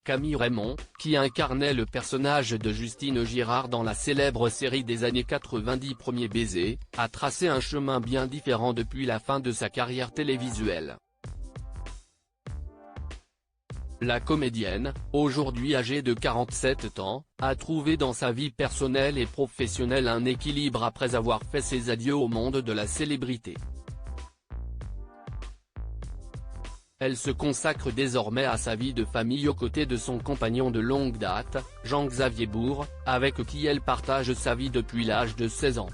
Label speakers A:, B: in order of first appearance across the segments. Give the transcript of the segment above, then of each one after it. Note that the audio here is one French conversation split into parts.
A: Camille Raymond, qui incarnait le personnage de Justine Girard dans la célèbre série des années 90 Premier baiser, a tracé un chemin bien différent depuis la fin de sa carrière télévisuelle. La comédienne, aujourd'hui âgée de 47 ans, a trouvé dans sa vie personnelle et professionnelle un équilibre après avoir fait ses adieux au monde de la célébrité. Elle se consacre désormais à sa vie de famille aux côtés de son compagnon de longue date, Jean-Xavier Bourg, avec qui elle partage sa vie depuis l'âge de 16 ans.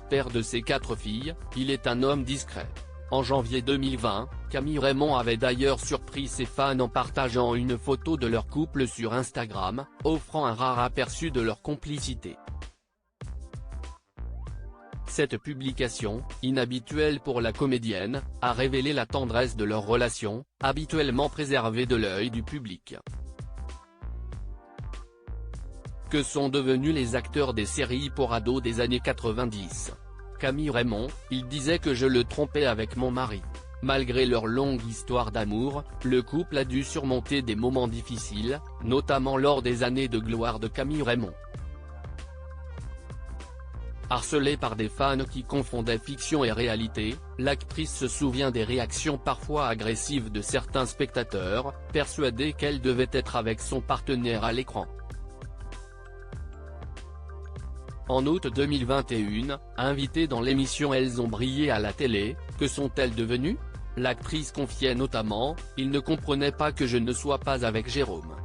A: Père de ses 4 filles, il est un homme discret. En janvier 2020, Camille Raymond avait d'ailleurs surpris ses fans en partageant une photo de leur couple sur Instagram, offrant un rare aperçu de leur complicité. Cette publication, inhabituelle pour la comédienne, a révélé la tendresse de leur relation, habituellement préservée de l'œil du public. Que sont devenus les acteurs des séries pour ados des années 90 ? Camille Raymond, il disait que je le trompais avec mon mari. Malgré leur longue histoire d'amour, le couple a dû surmonter des moments difficiles, notamment lors des années de gloire de Camille Raymond. Harcelée par des fans qui confondaient fiction et réalité, l'actrice se souvient des réactions parfois agressives de certains spectateurs, persuadés qu'elle devait être avec son partenaire à l'écran. En août 2021, invitée dans l'émission Elles ont brillé à la télé, que sont-elles devenues ? L'actrice confiait notamment « Il ne comprenait pas que je ne sois pas avec Jérôme.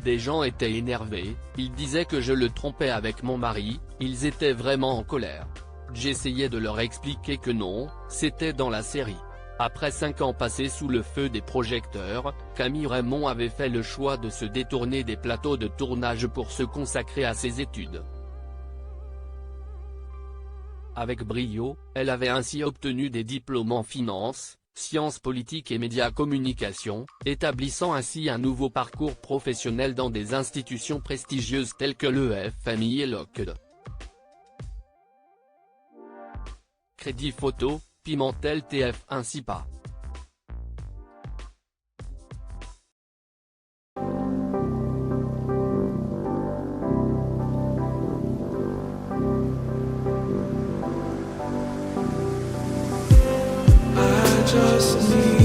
A: Des gens étaient énervés, ils disaient que je le trompais avec mon mari, ils étaient vraiment en colère. J'essayais de leur expliquer que non, c'était dans la série. » Après 5 ans passés sous le feu des projecteurs, Camille Raymond avait fait le choix de se détourner des plateaux de tournage pour se consacrer à ses études. Avec brio, elle avait ainsi obtenu des diplômes en finance, sciences politiques et médias communication, établissant ainsi un nouveau parcours professionnel dans des institutions prestigieuses telles que le FMI et Lockheed. Crédit photo, Pimentel TF1 SIPA.
B: Just need